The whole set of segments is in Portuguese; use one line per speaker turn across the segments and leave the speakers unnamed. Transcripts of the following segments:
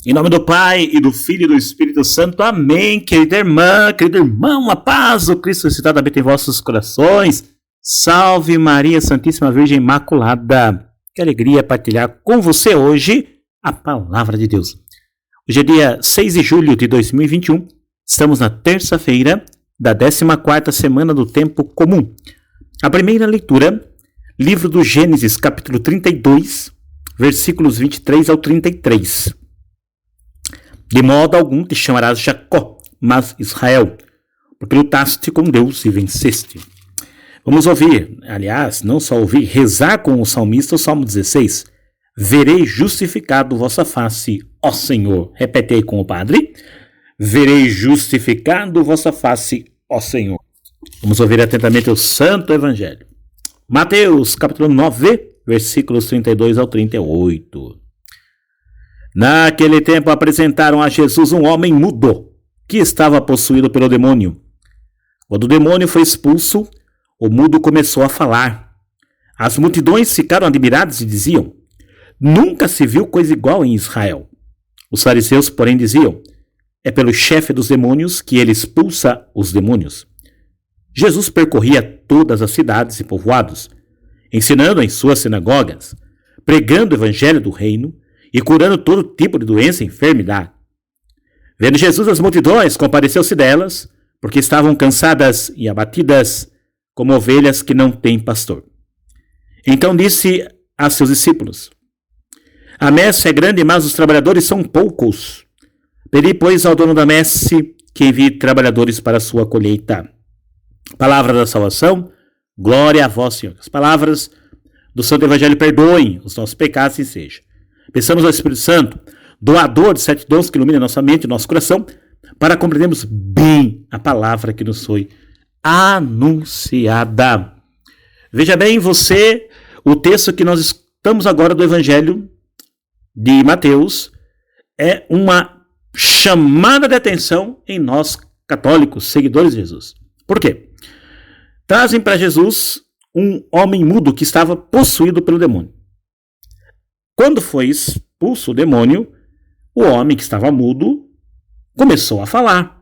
Em nome do Pai, e do Filho e do Espírito Santo. Amém. Querida irmã, querido irmão, a paz do Cristo ressuscitado habita em vossos corações. Salve Maria Santíssima Virgem Imaculada. Que alegria partilhar com você hoje a palavra de Deus. Hoje é dia 6 de julho de 2021. Estamos na terça-feira da 14ª semana do tempo comum. A primeira leitura, livro do Gênesis, capítulo 32, versículos 23 ao 33. De modo algum te chamarás Jacó, mas Israel, porque lutaste com Deus e venceste. Vamos ouvir, aliás, não só ouvir, rezar com o salmista o Salmo 16. Verei justificado vossa face, ó Senhor. Repete aí com o padre. Verei justificado vossa face, ó Senhor. Vamos ouvir atentamente o Santo Evangelho. Mateus, capítulo 9, versículos 32 ao 38. Naquele tempo apresentaram a Jesus um homem mudo, que estava possuído pelo demônio. Quando o demônio foi expulso, o mudo começou a falar. As multidões ficaram admiradas e diziam: nunca se viu coisa igual em Israel. Os fariseus, porém, diziam: é pelo chefe dos demônios que ele expulsa os demônios. Jesus percorria todas as cidades e povoados, ensinando em suas sinagogas, pregando o evangelho do reino e curando todo tipo de doença e enfermidade. Vendo Jesus as multidões, compadeceu-se delas, porque estavam cansadas e abatidas, como ovelhas que não têm pastor. Então disse a seus discípulos: a messe é grande, mas os trabalhadores são poucos. Pedi, pois, ao dono da messe que envie trabalhadores para a sua colheita. Palavra da salvação, glória a vós, Senhor. As palavras do Santo Evangelho perdoem os nossos pecados e seja. Peçamos ao Espírito Santo, doador de 7 dons que ilumine a nossa mente e nosso coração, para compreendermos bem a palavra que nos foi anunciada. Veja bem você, o texto que nós estamos agora do Evangelho de Mateus é uma chamada de atenção em nós católicos, seguidores de Jesus. Por quê? Trazem para Jesus um homem mudo que estava possuído pelo demônio. Quando foi expulso o demônio, o homem que estava mudo começou a falar.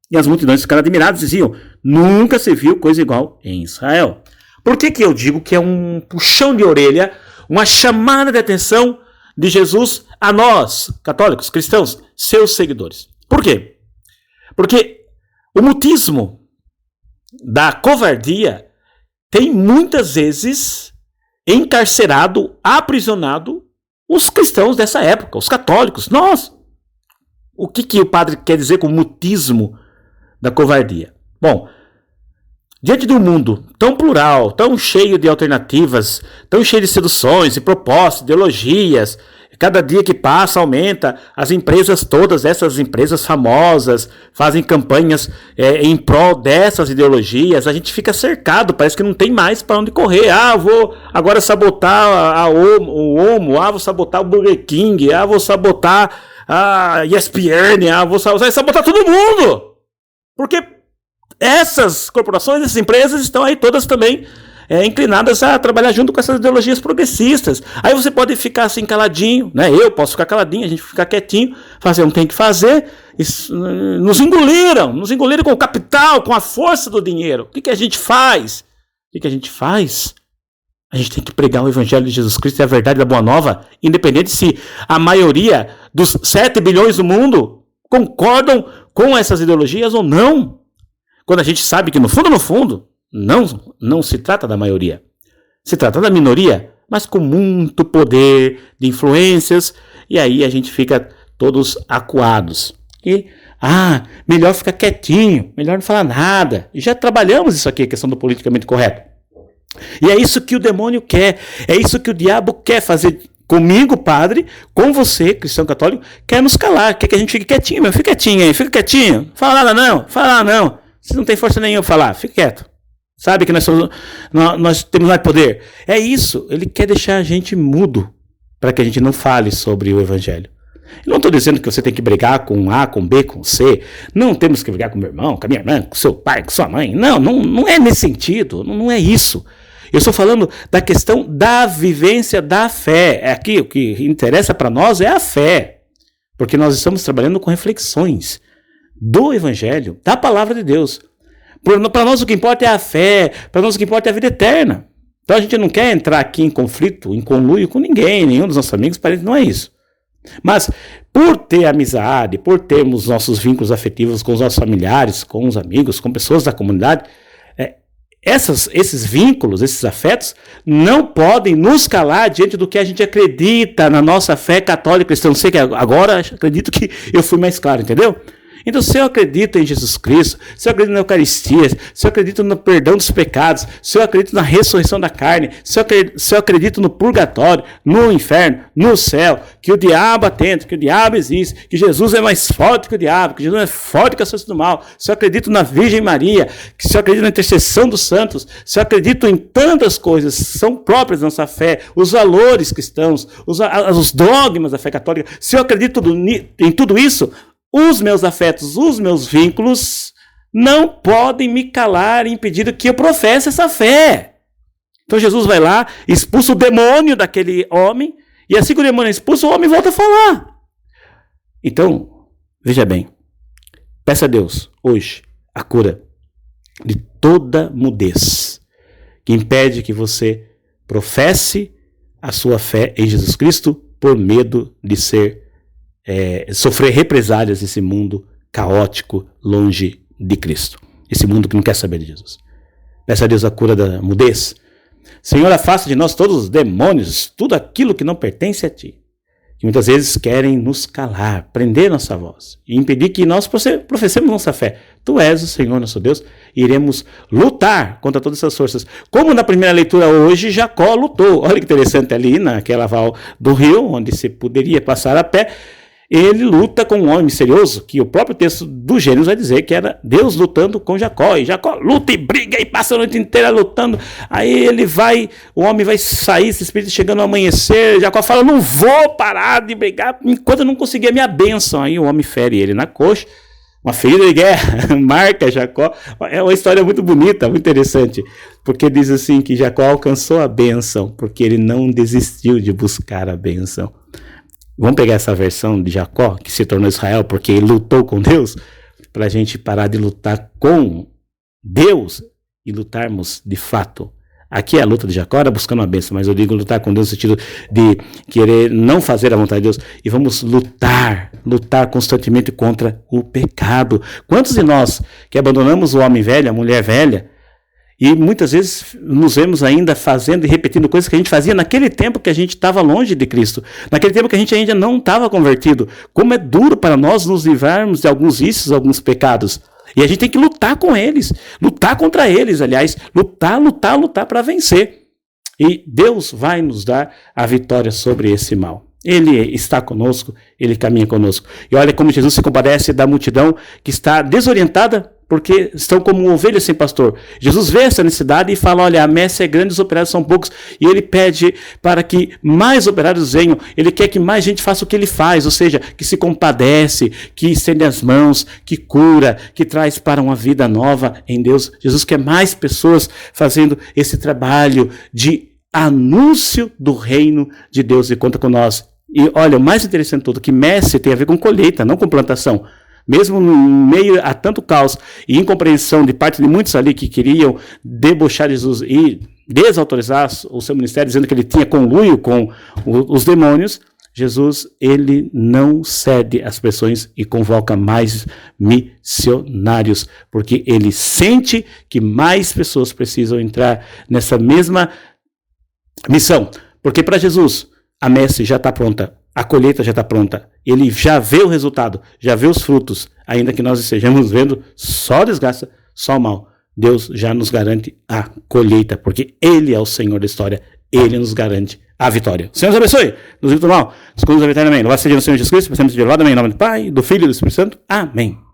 E as multidões ficaram admiradas e diziam: nunca se viu coisa igual em Israel. Por que eu digo que é um puxão de orelha, uma chamada de atenção de Jesus a nós, católicos, cristãos, seus seguidores? Por quê? Porque o mutismo da covardia tem muitas vezes encarcerado, aprisionado os cristãos dessa época, os católicos, nós. O que o padre quer dizer com mutismo da covardia? Bom, diante de um mundo tão plural, tão cheio de alternativas, tão cheio de seduções e propostas, ideologias, cada dia que passa aumenta, as empresas todas, essas empresas famosas, fazem campanhas em prol dessas ideologias, a gente fica cercado, parece que não tem mais para onde correr. Vou agora sabotar o Omo, vou sabotar o Burger King, vou sabotar a ESPN, vou sabotar todo mundo, porque essas corporações, essas empresas estão aí todas também inclinadas a trabalhar junto com essas ideologias progressistas. Aí você pode ficar assim caladinho, né? Eu posso ficar caladinho, a gente ficar quietinho, fazer o que tem que fazer. Nos engoliram com o capital, com a força do dinheiro. O que a gente faz? A gente tem que pregar o Evangelho de Jesus Cristo e a verdade da Boa Nova, independente se a maioria dos 7 bilhões do mundo concordam com essas ideologias ou não. Quando a gente sabe que no fundo, não se trata da maioria. Se trata da minoria, mas com muito poder de influências, e aí a gente fica todos acuados. E, melhor ficar quietinho, melhor não falar nada. E já trabalhamos isso aqui, a questão do politicamente correto. E é isso que o demônio quer, é isso que o diabo quer fazer comigo, padre, com você, cristão católico, quer nos calar, quer que a gente fique quietinho, fica quietinho aí, fica quietinho, não fala nada não. Você não tem força nenhuma para falar, fica quieto. Sabe que nós temos mais poder. É isso, ele quer deixar a gente mudo, para que a gente não fale sobre o Evangelho. Eu não estou dizendo que você tem que brigar com A, com B, com C. Não temos que brigar com meu irmão, com a minha irmã, com seu pai, com sua mãe. Não é nesse sentido, não é isso. Eu estou falando da questão da vivência da fé. Aqui o que interessa para nós é a fé. Porque nós estamos trabalhando com reflexões do Evangelho, da Palavra de Deus. Para nós o que importa é a fé, para nós o que importa é a vida eterna. Então a gente não quer entrar aqui em conflito, em conluio com ninguém, nenhum dos nossos amigos, parentes, não é isso. Mas por ter amizade, por termos nossos vínculos afetivos com os nossos familiares, com os amigos, com pessoas da comunidade, esses vínculos, esses afetos, não podem nos calar diante do que a gente acredita na nossa fé católica cristã. Não sei que agora acredito que eu fui mais claro, entendeu? Então, se eu acredito em Jesus Cristo, se eu acredito na Eucaristia, se eu acredito no perdão dos pecados, se eu acredito na ressurreição da carne, se eu acredito no purgatório, no inferno, no céu, que o diabo atenta, que o diabo existe, que Jesus é mais forte que o diabo, que Jesus é forte que a força do mal, se eu acredito na Virgem Maria, se eu acredito na intercessão dos santos, se eu acredito em tantas coisas que são próprias da nossa fé, os valores cristãos, os dogmas da fé católica, se eu acredito em tudo isso, os meus afetos, os meus vínculos não podem me calar e impedir que eu professe essa fé. Então Jesus vai lá, expulsa o demônio daquele homem, e assim que o demônio é expulso, o homem volta a falar. Então, veja bem, peça a Deus hoje a cura de toda mudez que impede que você professe a sua fé em Jesus Cristo por medo de sofrer represálias nesse mundo caótico, longe de Cristo. Esse mundo que não quer saber de Jesus. Peça a Deus a cura da mudez. Senhor, afasta de nós todos os demônios, tudo aquilo que não pertence a Ti, que muitas vezes querem nos calar, prender nossa voz e impedir que nós professemos nossa fé. Tu és o Senhor, nosso Deus, e iremos lutar contra todas essas forças. Como na primeira leitura hoje, Jacó lutou. Olha que interessante, ali naquela val do rio, onde se poderia passar a pé, ele luta com um homem misterioso, que o próprio texto do Gênesis vai dizer que era Deus lutando com Jacó, e Jacó luta e briga e passa a noite inteira lutando. Aí o homem vai sair, esse espírito chegando ao amanhecer, Jacó fala, não vou parar de brigar enquanto eu não conseguir a minha bênção. Aí o homem fere ele na coxa, uma ferida de guerra, marca Jacó. É uma história muito bonita, muito interessante, porque diz assim que Jacó alcançou a bênção, porque ele não desistiu de buscar a bênção. Vamos pegar essa versão de Jacó, que se tornou Israel porque ele lutou com Deus, para a gente parar de lutar com Deus e lutarmos de fato. Aqui a luta de Jacó era buscando uma bênção, mas eu digo lutar com Deus no sentido de querer não fazer a vontade de Deus. E vamos lutar constantemente contra o pecado. Quantos de nós que abandonamos o homem velho, a mulher velha, e muitas vezes nos vemos ainda fazendo e repetindo coisas que a gente fazia naquele tempo que a gente estava longe de Cristo, naquele tempo que a gente ainda não estava convertido. Como é duro para nós nos livrarmos de alguns vícios, alguns pecados. E a gente tem que lutar com eles, lutar contra eles, aliás, lutar para vencer. E Deus vai nos dar a vitória sobre esse mal. Ele está conosco, Ele caminha conosco. E olha como Jesus se compadece da multidão que está desorientada, porque estão como ovelhas sem pastor. Jesus vê essa necessidade e fala, olha, a messe é grande, os operários são poucos, e ele pede para que mais operários venham. Ele quer que mais gente faça o que ele faz, ou seja, que se compadece, que estende as mãos, que cura, que traz para uma vida nova em Deus. Jesus quer mais pessoas fazendo esse trabalho de anúncio do reino de Deus, e conta com nós. E olha, o mais interessante de tudo, que messe tem a ver com colheita, não com plantação. Mesmo no meio a tanto caos e incompreensão de parte de muitos ali que queriam debochar de Jesus e desautorizar o seu ministério, dizendo que ele tinha conluio com os demônios, Jesus, ele não cede às pressões e convoca mais missionários, porque ele sente que mais pessoas precisam entrar nessa mesma missão. Porque para Jesus, a messe já está pronta. A colheita já está pronta. Ele já vê o resultado, já vê os frutos. Ainda que nós estejamos vendo só desgraça, só mal. Deus já nos garante a colheita, porque Ele é o Senhor da história. Ele nos garante a vitória. O Senhor nos abençoe. Nos livre do mal. Nos conduz a vitória. Amém. Louvado seja o Senhor Jesus Cristo. Sempre seja louvado. Amém. Em nome do Pai, do Filho e do Espírito Santo. Amém.